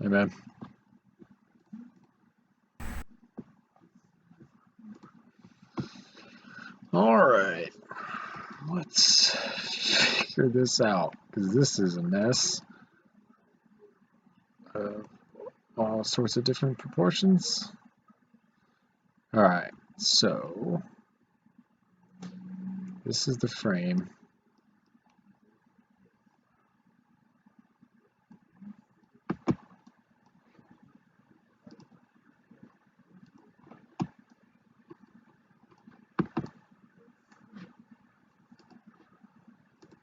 Amen. Alright. Let's figure this out, because this is a mess of all sorts of different proportions. Alright, so this is the frame.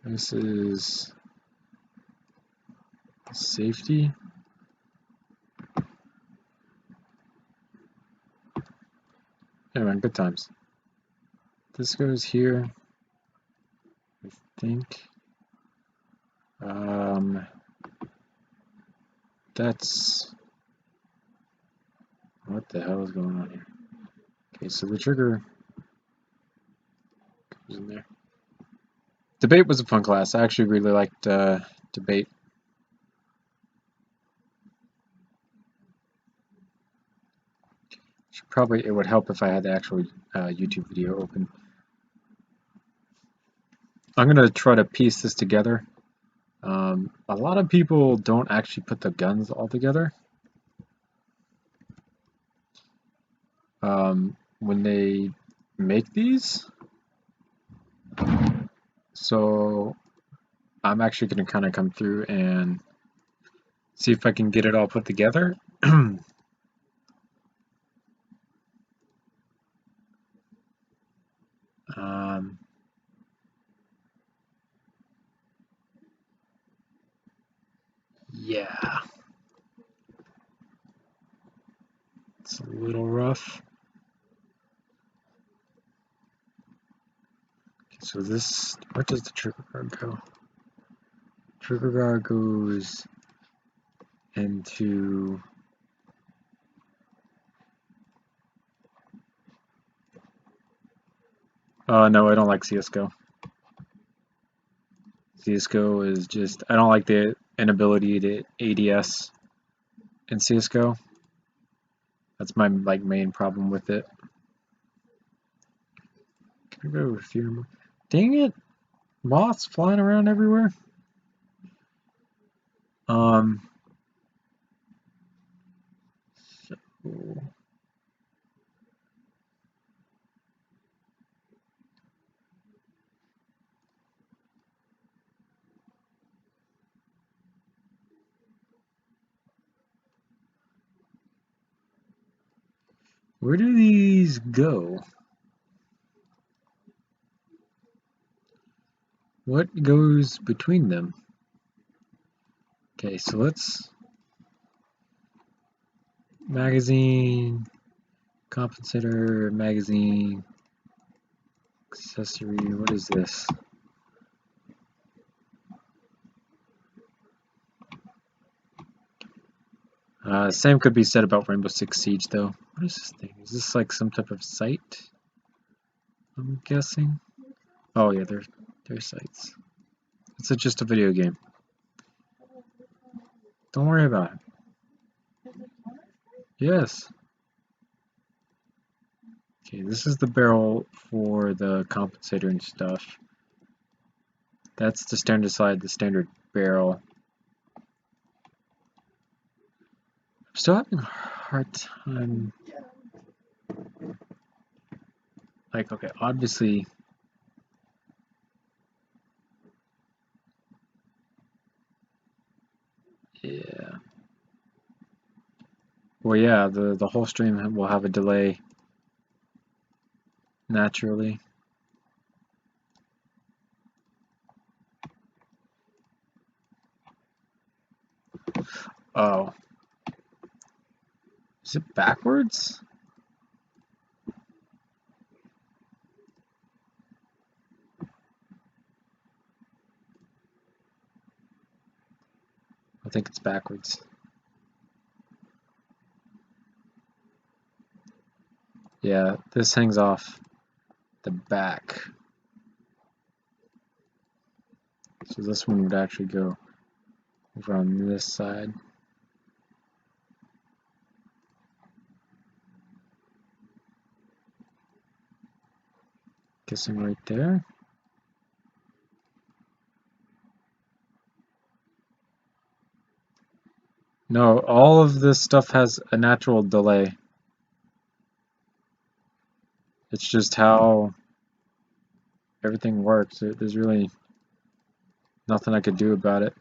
This is safety. Anyway, good times. This goes here, I think. That's... What the hell is going on here? Okay, so the trigger goes in there. Debate was a fun class. I actually really liked debate. Probably it would help if I had the actual YouTube video open. I'm gonna try to piece this together. A lot of people don't actually put the guns all together when they make these. So I'm actually gonna kind of come through and see if I can get it all put together. Yeah, it's a little rough. Okay, so this, where does the trigger guard go? Trigger guard goes into no, I don't like CSGO. CSGO is just, I don't like the inability to ADS in CSGO. That's my main problem with it. Can I go with fear more? Dang it! Moths flying around everywhere. So where do these go? What goes between them? Okay, so let's magazine, compensator, magazine, accessory. What is this? Same could be said about Rainbow Six Siege, though. What is this thing? Is this like some type of site? I'm guessing. Oh yeah, they're sites. It's just a video game. Don't worry about it. Yes. Okay, this is the barrel for the compensator and stuff. That's the standard side, the standard barrel. I'm still having a hard time. Like, okay, obviously. Yeah. Well, yeah, the whole stream will have a delay naturally. Oh. Is it backwards? I think it's backwards. Yeah, this hangs off the back. So this one would actually go over on this side. guessing right there. No, all of this stuff has a natural delay. It's just how everything works. There's really nothing I could do about it.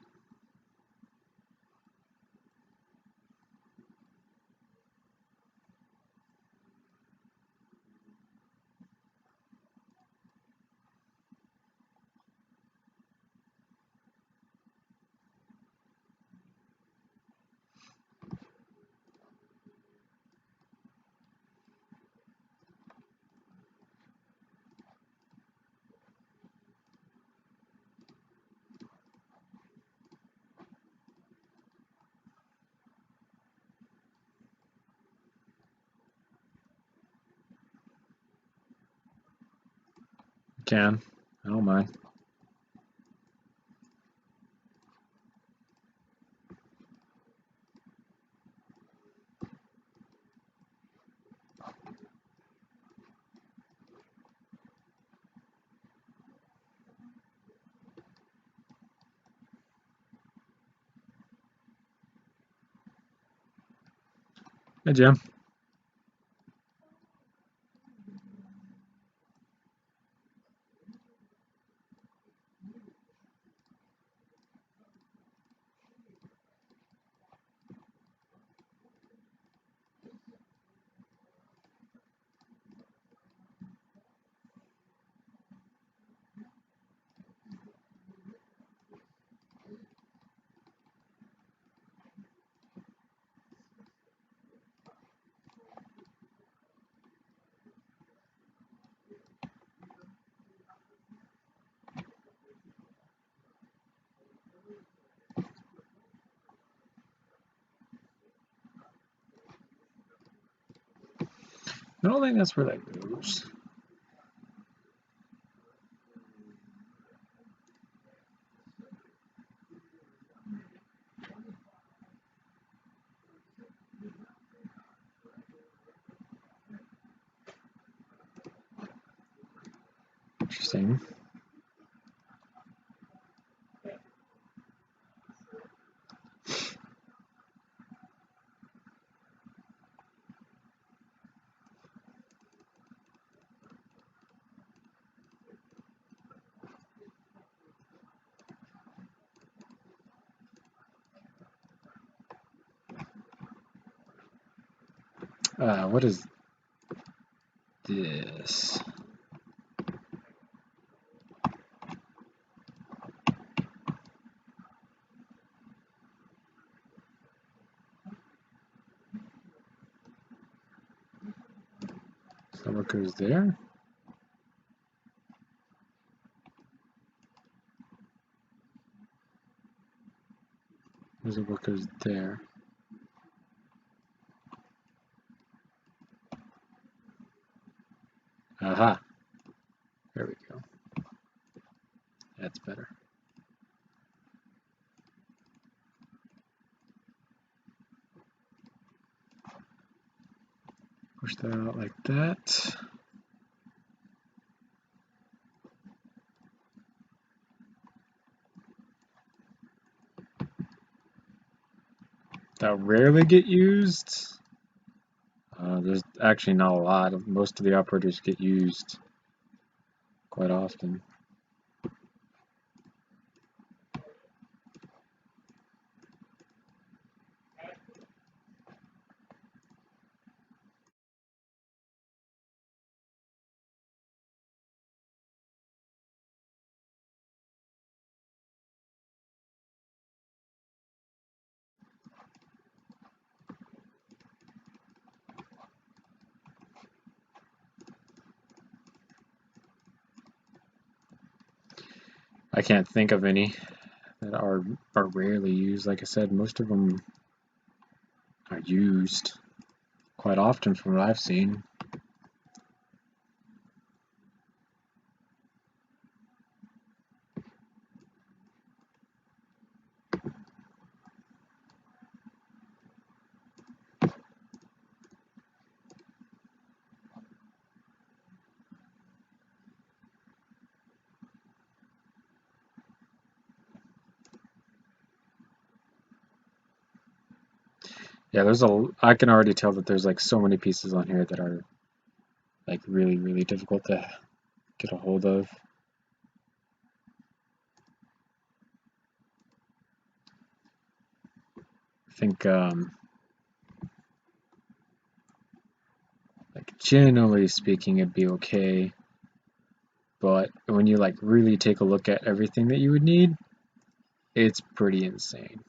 Can. I don't mind. Hey, Jim. I don't think that's where that goes. Interesting. What is this? So what goes there? There's what goes there. Aha. There we go. That's better. Push that out like that. That rarely get used. There's actually not a lot. Most of the operators get used quite often. I can't think of any that are rarely used. Like I said, most of them are used quite often from what I've seen. Yeah, I can already tell that there's like so many pieces on here that are like really, really difficult to get a hold of. I think like generally speaking it'd be okay, but when you like really take a look at everything that you would need, it's pretty insane.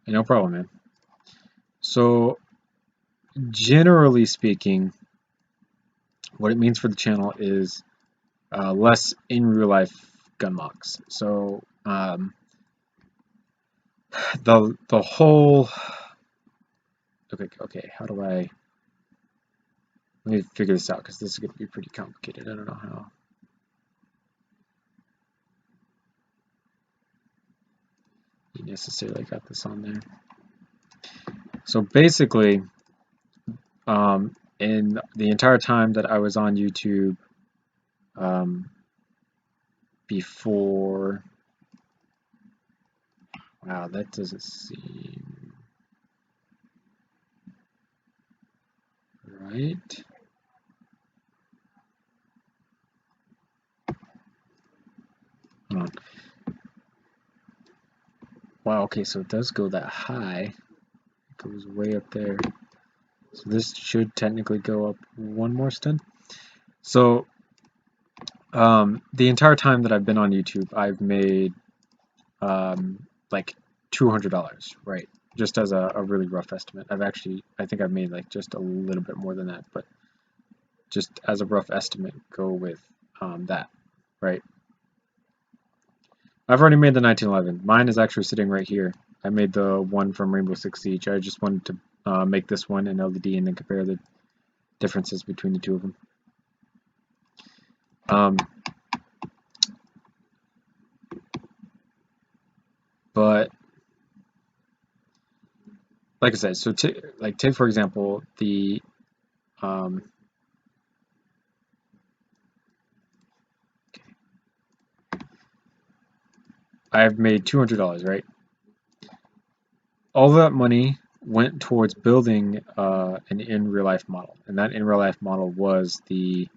No problem, man. So generally speaking, what it means for the channel is less in real life gun mocks. So the whole okay, how do I let me figure this out because this is going to be pretty complicated. I don't know how. You necessarily got this on there. So basically, in the entire time that I was on YouTube, before, wow, that doesn't seem right. Hold on. Wow, okay, so it does go that high. It goes way up there. So this should technically go up one more stud. So the entire time that I've been on YouTube, I've made like $200, right? Just as a really rough estimate. I think I've made like just a little bit more than that, but just as a rough estimate, go with that, right? I've already made the 1911. Mine is actually sitting right here. I made the one from Rainbow Six Siege. I just wanted to make this one in LED and then compare the differences between the two of them. But like I said, so take for example the I've made $200, right? All that money went towards building an in real life model, and that in real life model was the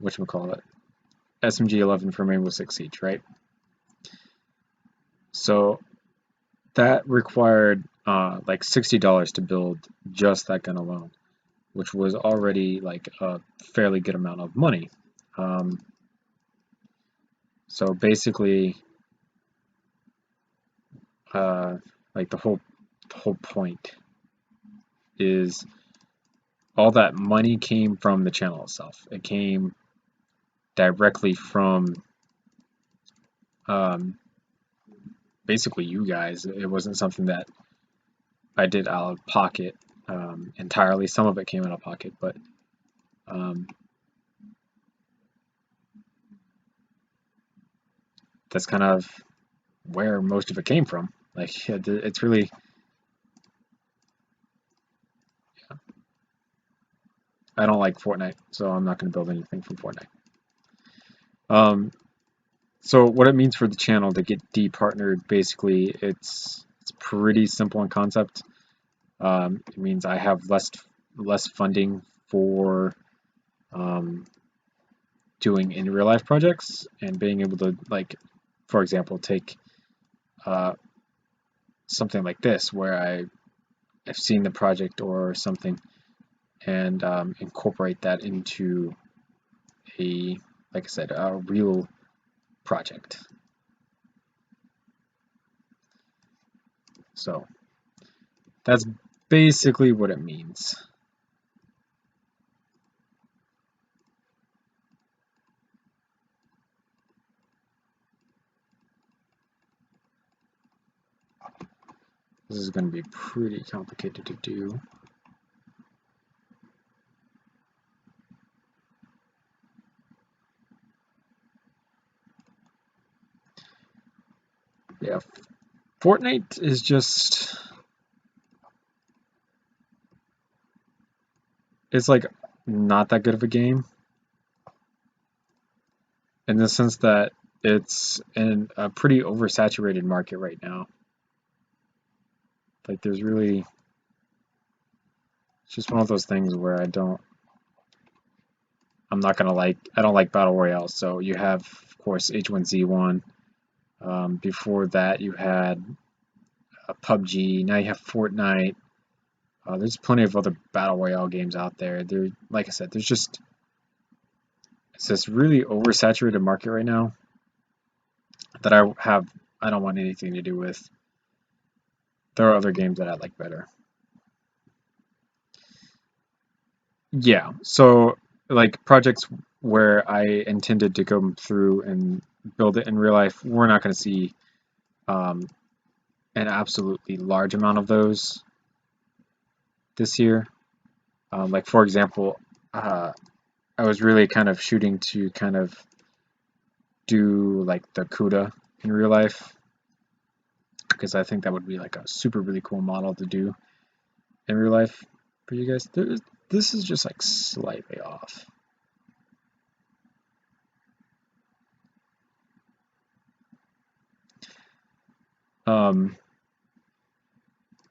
whatchamacallit, SMG-11 from Rainbow Six Siege, right? So that required like $60 to build just that gun alone, which was already like a fairly good amount of money. So basically, like the whole point is all that money came from the channel itself. It came directly from basically you guys. It wasn't something that I did out of pocket entirely. Some of it came out of pocket, but that's kind of where most of it came from. Like it's really, yeah. I don't like Fortnite, so I'm not going to build anything from Fortnite. So what it means for the channel to get departnered, basically, it's pretty simple in concept. It means I have less funding for doing in real life projects and being able to, like, for example, take something like this where I've seen the project or something and incorporate that into a, like I said, a real project. So that's basically what it means. This is going to be pretty complicated to do. Yeah, Fortnite is just, it's like not that good of a game in the sense that it's in a pretty oversaturated market right now. Like there's really, it's just one of those things where I don't like Battle Royale. So you have, of course, H1Z1. Before that, you had PUBG. Now you have Fortnite. There's plenty of other Battle Royale games out there. Like I said, it's this really oversaturated market right now that I don't want anything to do with. There are other games that I like better. Yeah, so like projects where I intended to go through and build it in real life, we're not going to see an absolutely large amount of those this year. Like for example, I was really kind of shooting to kind of do like the CUDA in real life because I think that would be like a super really cool model to do in real life for you guys. This is just like slightly off.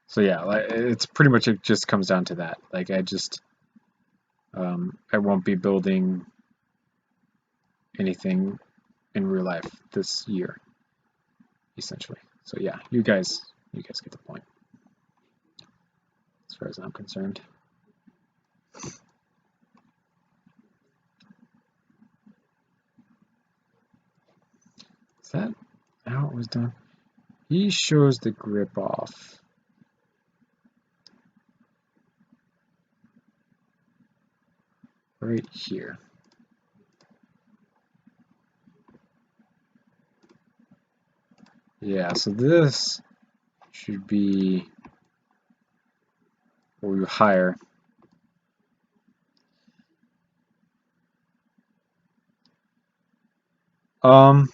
So yeah, like it's pretty much, it just comes down to that. Like I won't be building anything in real life this year, essentially. So yeah, you guys get the point as far as I'm concerned. Is that how it was done? He shows the grip off. Right here. Yeah, so this should be higher. I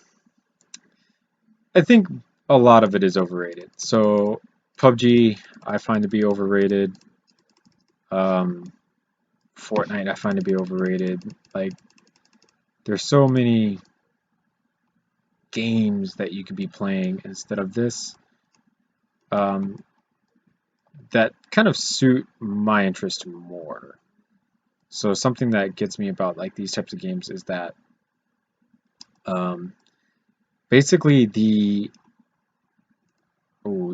think a lot of it is overrated. So PUBG I find to be overrated. Fortnite I find to be overrated. Like there's so many games that you could be playing instead of this that kind of suit my interest more. So something that gets me about like these types of games is that basically you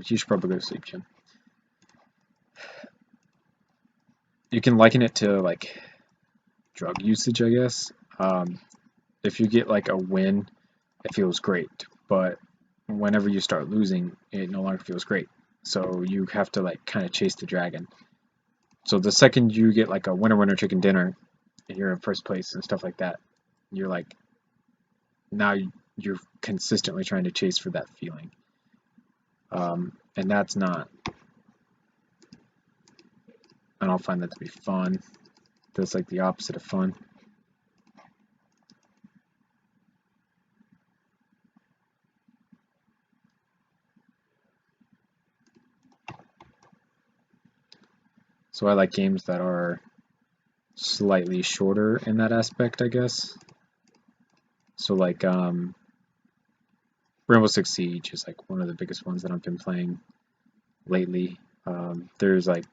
should probably go to sleep, Jim. You can liken it to like drug usage, I guess. If you get like a win, it feels great, but whenever you start losing, it no longer feels great. So you have to like kind of chase the dragon. So the second you get like a winner chicken dinner and you're in first place and stuff like that, you're like, now you're consistently trying to chase for that feeling. And that's not, I don't find that to be fun. That's like the opposite of fun. So I like games that are slightly shorter in that aspect, I guess. So like Rainbow Six Siege is like one of the biggest ones that I've been playing lately. There's like,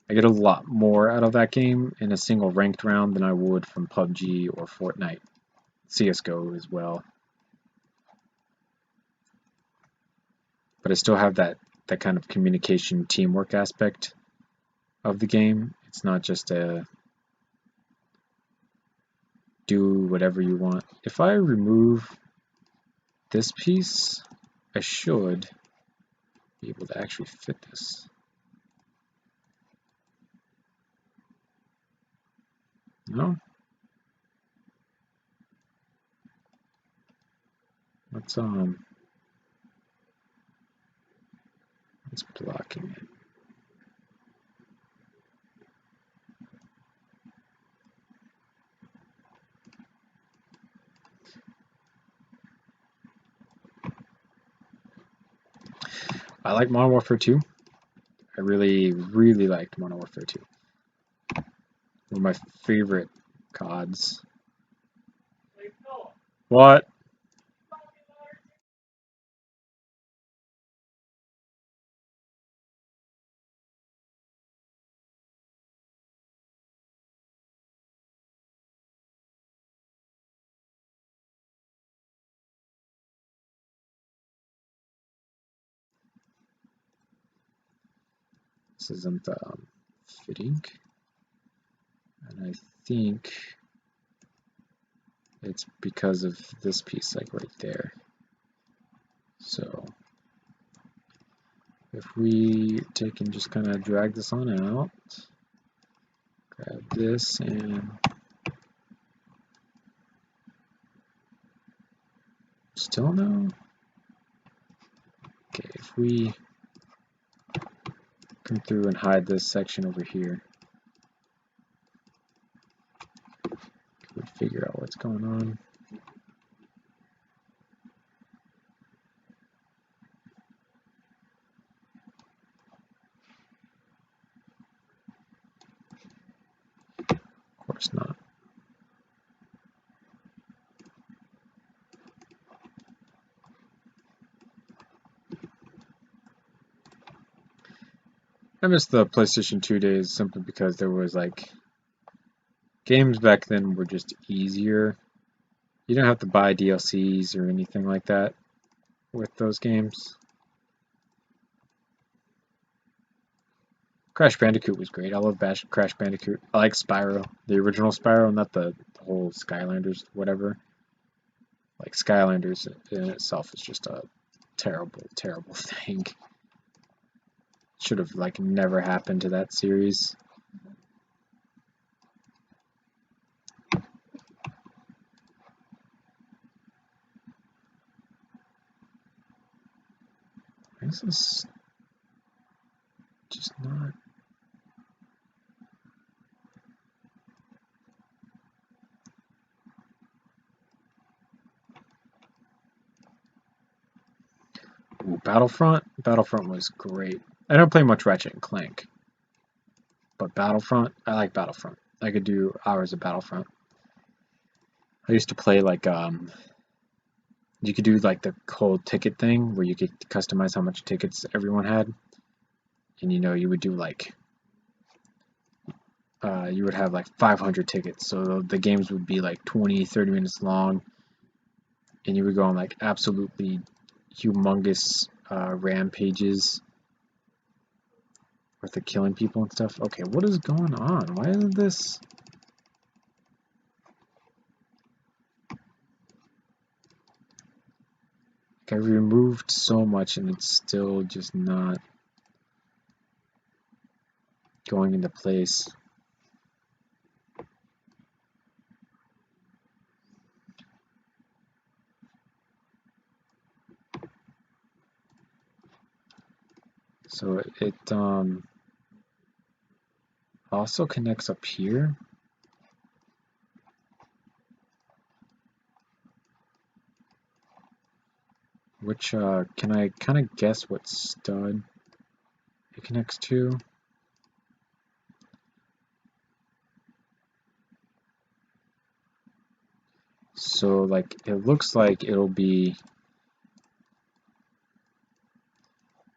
I get a lot more out of that game in a single ranked round than I would from PUBG or Fortnite. CSGO as well. But I still have that kind of communication teamwork aspect of the game. It's not just a do whatever you want. If I remove this piece, I should be able to actually fit this. No? What's blocking it? I like Modern Warfare 2. I really, really liked Modern Warfare 2. One of my favorite CODs. What? This isn't fitting, and I think it's because of this piece, like right there. So if we take and just kind of drag this on out, grab this and still no. Okay, if we come through and hide this section over here, we figure out what's going on. Of course not. I miss the PlayStation 2 days simply because there was like games back then were just easier. You don't have to buy DLCs or anything like that with those games. Crash Bandicoot was great. I love Crash Bandicoot. I like Spyro, the original Spyro, not the whole Skylanders, whatever. Like Skylanders in itself is just a terrible, terrible thing. Should have like never happened to that series. This is just not. Ooh, Battlefront. Battlefront was great. I don't play much Ratchet and Clank, but Battlefront. I like Battlefront. I could do hours of Battlefront. I used to play like you could do like the whole ticket thing where you could customize how much tickets everyone had, and you would do like you would have like 500 tickets, so the games would be like 20-30 minutes long, and you would go on like absolutely humongous rampages with the killing people and stuff. Okay, what is going on? Why isn't this? Like, I removed so much and it's still just not going into place. So it also connects up here. Which can I kind of guess what stud it connects to? So like it looks like it'll be.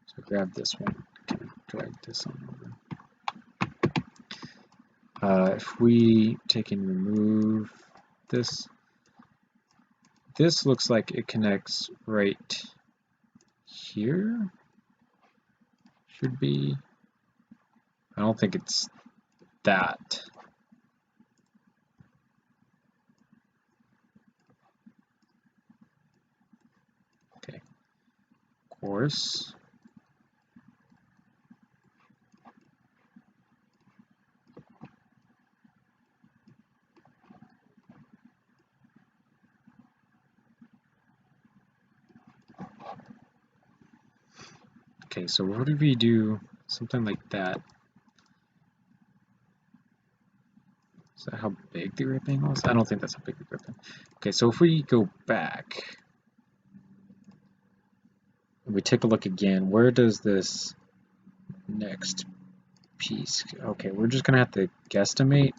So grab this one. Kind of drag this on over. If we take and remove this, this looks like it connects right here. Should be. I don't think it's that. Okay. Course. Okay, so what if we do something like that? Is that how big the ripping was? I don't think that's how big the ripping. Okay, so if we go back, we take a look again, where does this next piece? Okay, we're just gonna have to guesstimate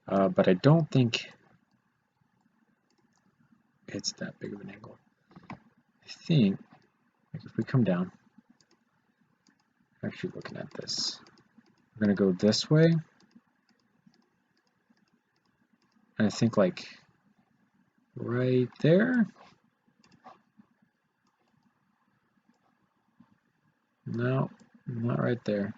But I don't think it's that big of an angle. I think, like if we come down, actually looking at this, we're gonna go this way, and I think like right there. No, not right there.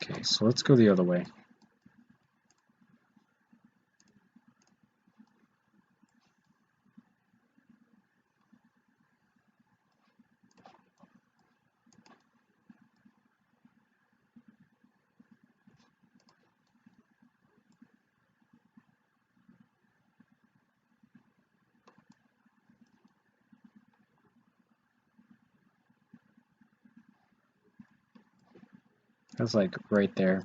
Okay, so let's go the other way. That's like right there.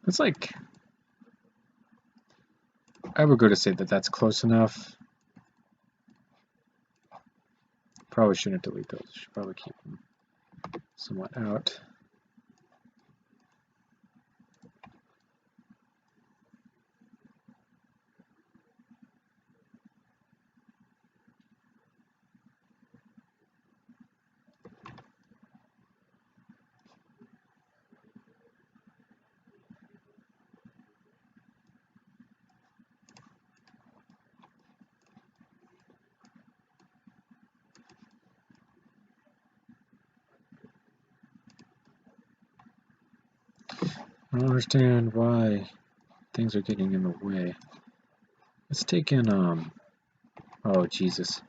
It's like, I would go to say that that's close enough. Probably shouldn't delete those. Should probably keep them somewhat out. I don't understand why things are getting in the way. Let's take in, oh Jesus,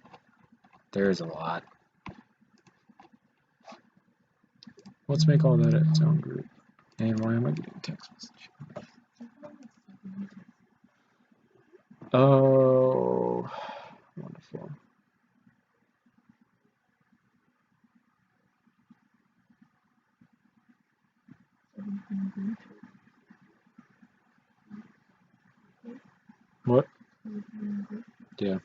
there's a lot. Let's make all that its own group. And why am I getting text message? Oh, wonderful. What? Yeah.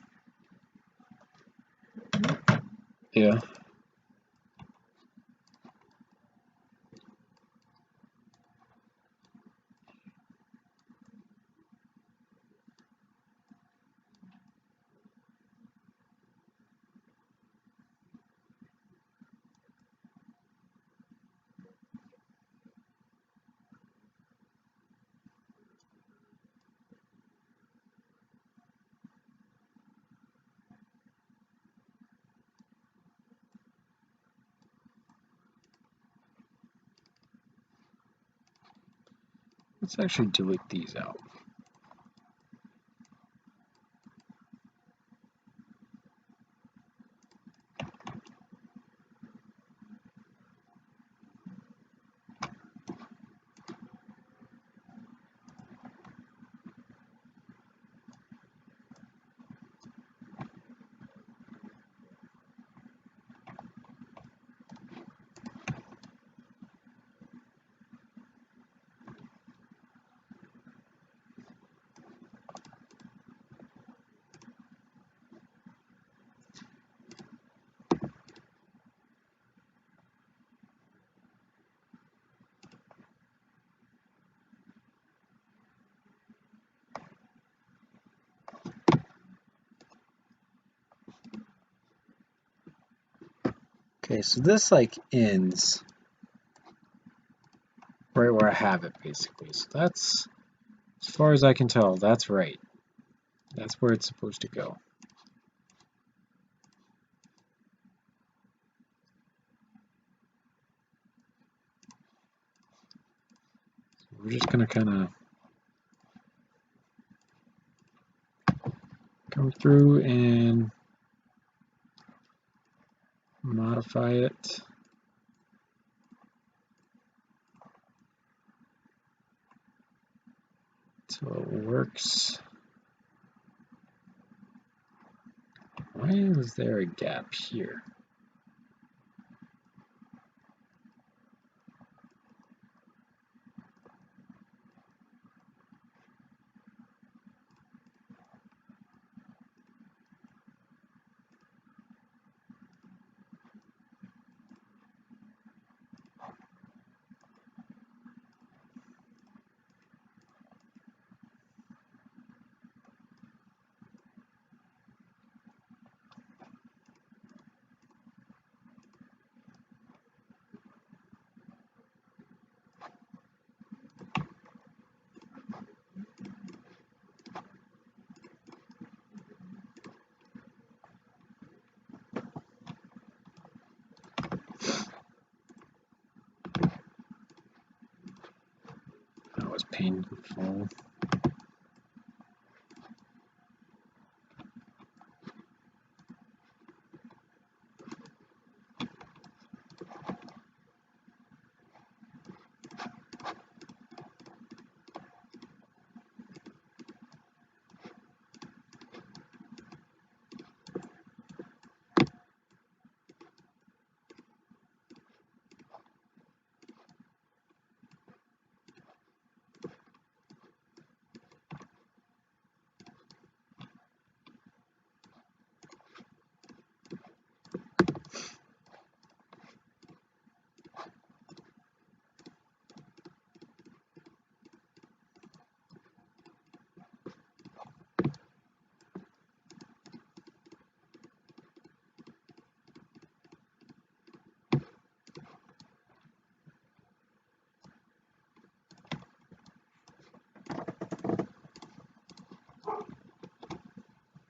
Yeah. Let's actually delete these out. Okay, so this like ends right where I have it basically. So that's, as far as I can tell, that's right. That's where it's supposed to go. So we're just gonna kind of come through and modify it. So it works. Why is there a gap here? That was painful.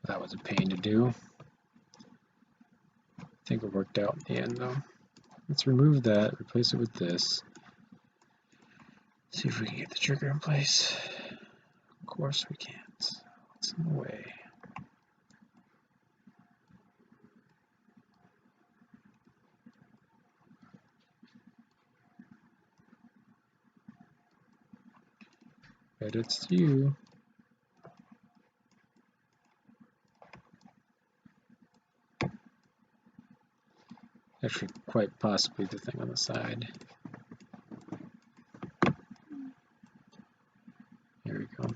That was a pain to do. I think it worked out in the end though. Let's remove that, replace it with this. See if we can get the trigger in place. Of course we can't. What's in the way? But it's you. Actually, quite possibly the thing on the side. Here we go.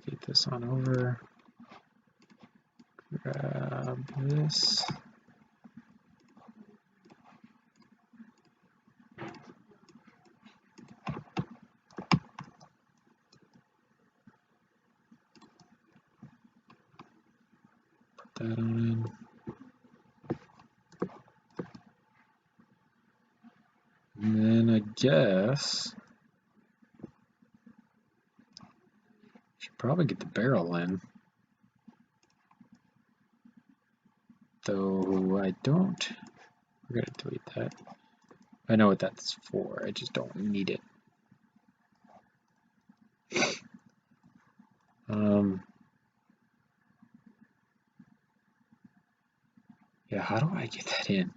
Get this on over. Grab this. Put that on. And then I guess should probably get the barrel in. Though I don't. We're gonna delete that. I know what that's for, I just don't need it. Yeah, how do I get that in?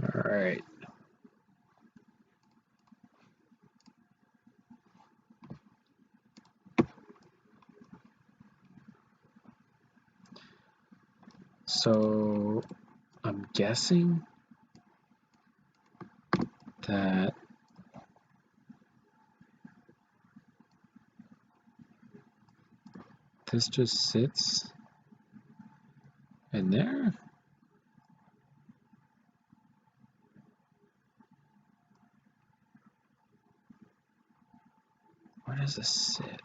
All right. So I'm guessing that this just sits in there. Where does this sit?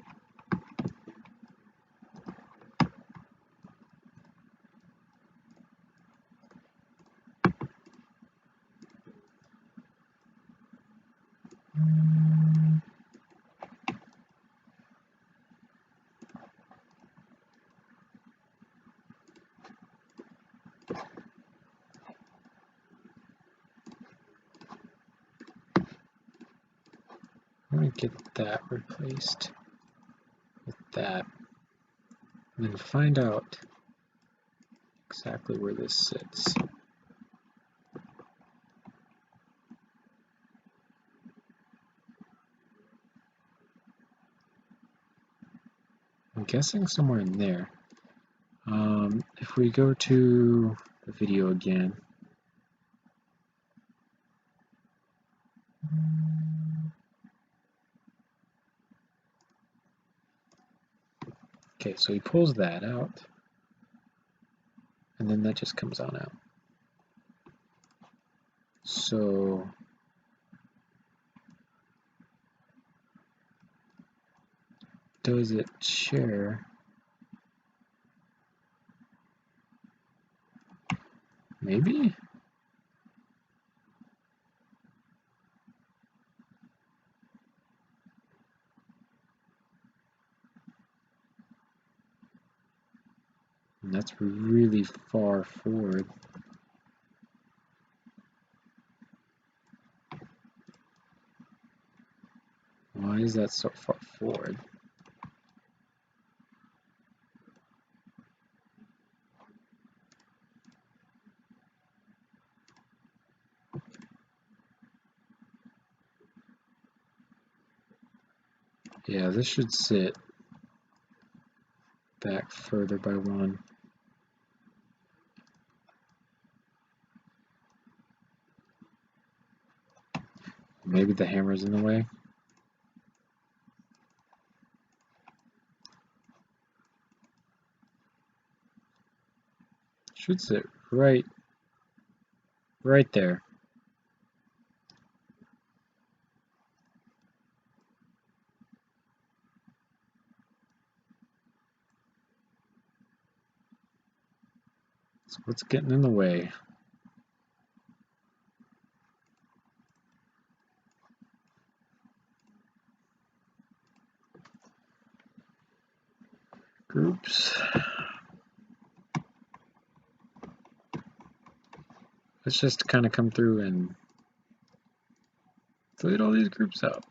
I'm going to get that replaced with that, and then find out exactly where this sits. I'm guessing somewhere in there. If we go to the video again, okay, so he pulls that out, and then that just comes on out. So does it share? Maybe? And that's really far forward. Why is that so far forward? Yeah, this should sit back further by one. Maybe the hammer's in the way. Should sit right there. So what's getting in the way? Groups. Let's just kind of come through and delete all these groups out.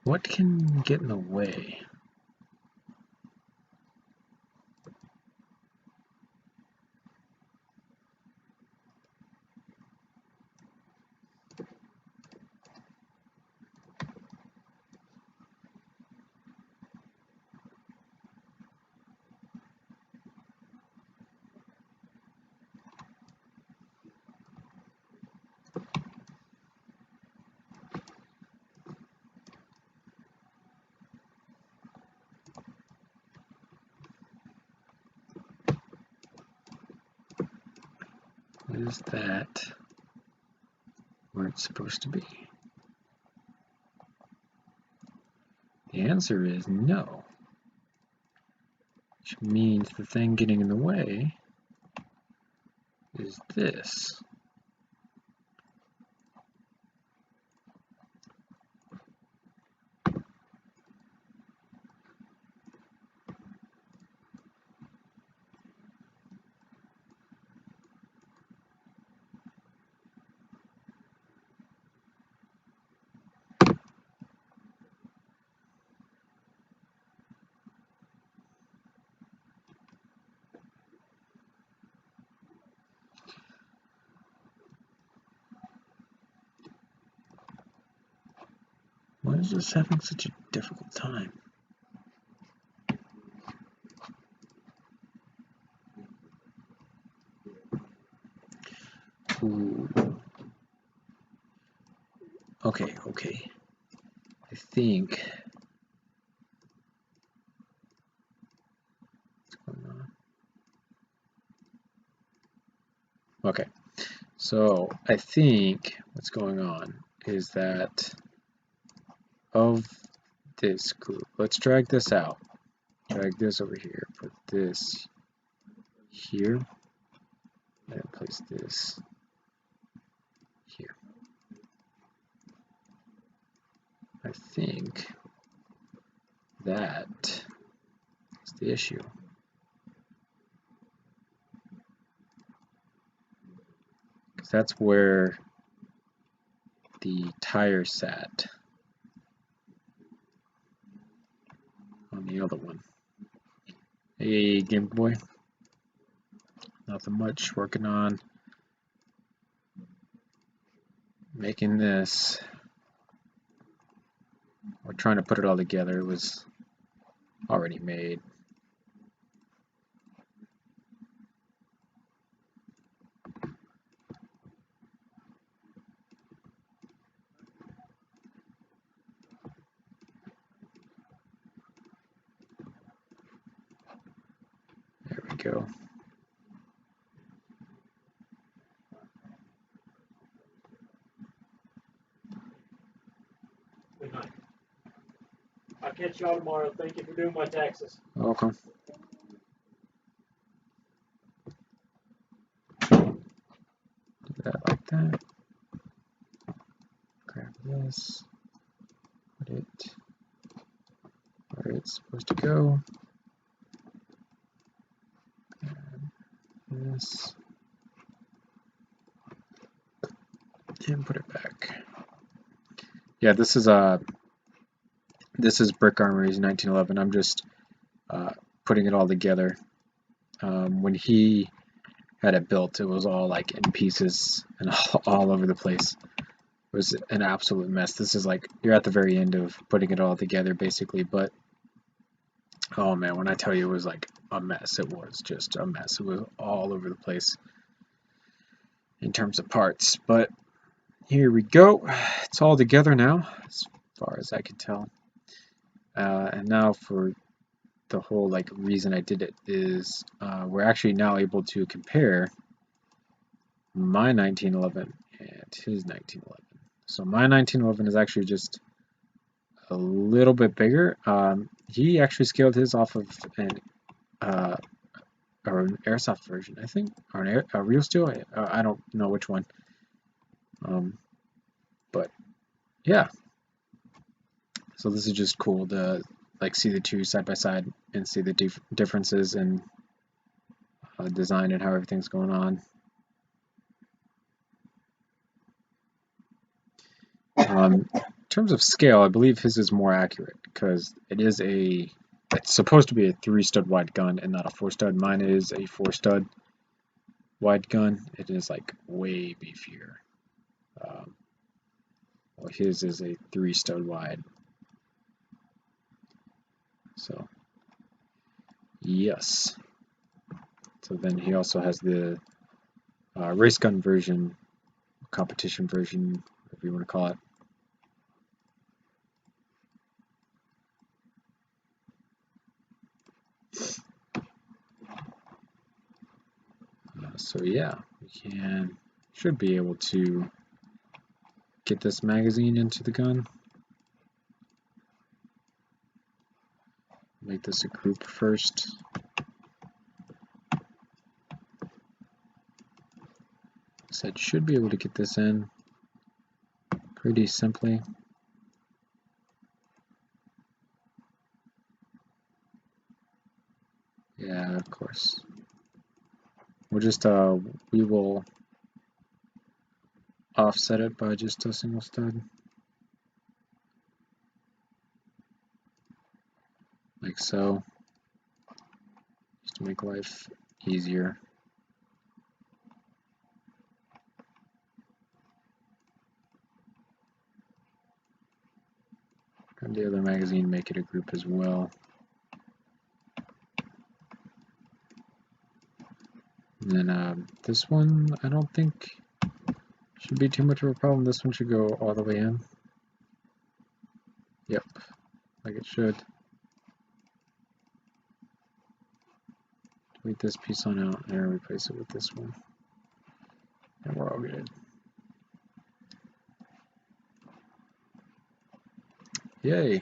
What can get in the way? What is that? it's supposed to be? The answer is no, which means the thing getting in the way is this. Why is this having such a difficult time? Ooh. Okay. I think what's going on? Okay, so I think what's going on is that of this group, let's drag this out. Drag this over here. Put this here. And place this here. I think that is the issue. Because that's where the tire sat on the other one. Hey, Game Boy. Nothing much. Working on making this. We're trying to put it all together. It was already made. There we go. Good night. I'll catch y'all tomorrow. Thank you for doing my taxes. Welcome. Do that like that. Grab this. Put it where it's supposed to go. Grab this. And put it back. Yeah, this is Brick Armory's 1911. I'm just putting it all together. When he had it built, it was all like in pieces and all over the place. It was an absolute mess. This is like you're at the very end of putting it all together, basically. But oh man, when I tell you it was like a mess, it was just a mess. It was all over the place in terms of parts. But here we go. It's all together now, as far as I can tell. And now for the whole like reason I did it is we're actually now able to compare my 1911 and his 1911. So my 1911 is actually just a little bit bigger. He actually scaled his off of an airsoft version, I think, or a real steel. I don't know which one. But yeah. So this is just cool to like see the two side by side and see the differences in design and how everything's going on. In terms of scale, I believe his is more accurate because it's supposed to be a 3-stud wide gun and not a 4-stud. Mine is a 4-stud wide gun. It is like way beefier. Well, his is a 3-stud wide. So yes. So then he also has the race gun version, competition version, whatever you want to call it. So yeah, we should be able to get this magazine into the gun. Make this a group first. So it should be able to get this in pretty simply. Yeah, of course. We'll just we will offset it by just a single stud. Like so. Just to make life easier. And the other magazine, make it a group as well. And then this one, I don't think should be too much of a problem. This one should go all the way in. Yep, like it should. Delete this piece on out and replace it with this one. And we're all good. Yay.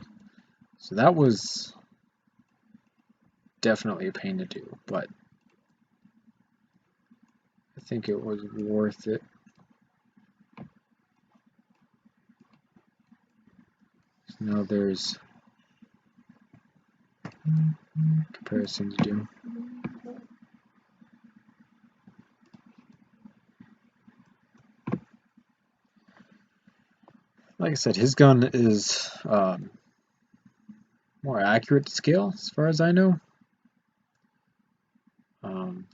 So that was definitely a pain to do, but I think it was worth it. So now there's comparison to do. Like I said, his gun is more accurate to scale as far as I know.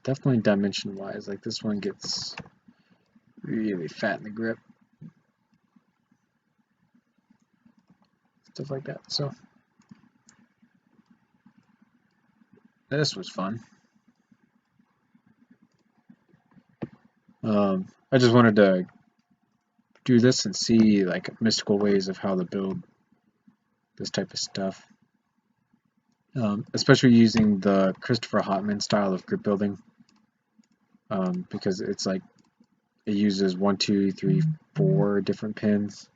Definitely dimension wise, like this one gets really fat in the grip. Stuff like that. So this was fun. I just wanted to do this and see like mystical ways of how to build this type of stuff. Especially using the Christopher Hotman style of grip building, because it's like it uses 1, 2, 3, 4 different pins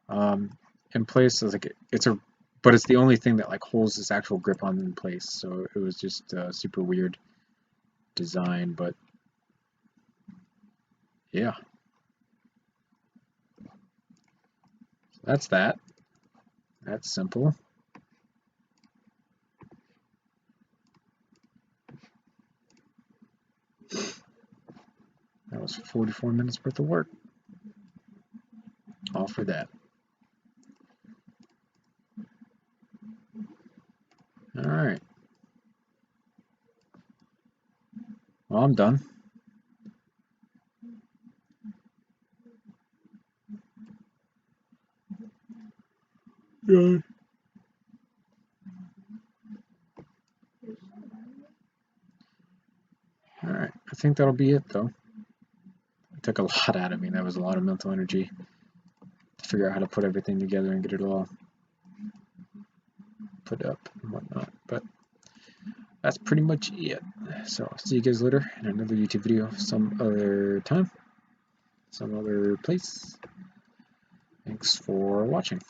in place. So like but it's the only thing that like holds this actual grip on in place. So it was just a super weird design, but yeah. So that's that. That's simple. That was 44 minutes worth of work. All for that. Alright. Well, I'm done. Yeah. Alright, I think that'll be it though. It took a lot out of me. That was a lot of mental energy to figure out how to put everything together and get it all put up and whatnot. But that's pretty much it. So I'll see you guys later in another YouTube video some other time, some other place. Thanks for watching.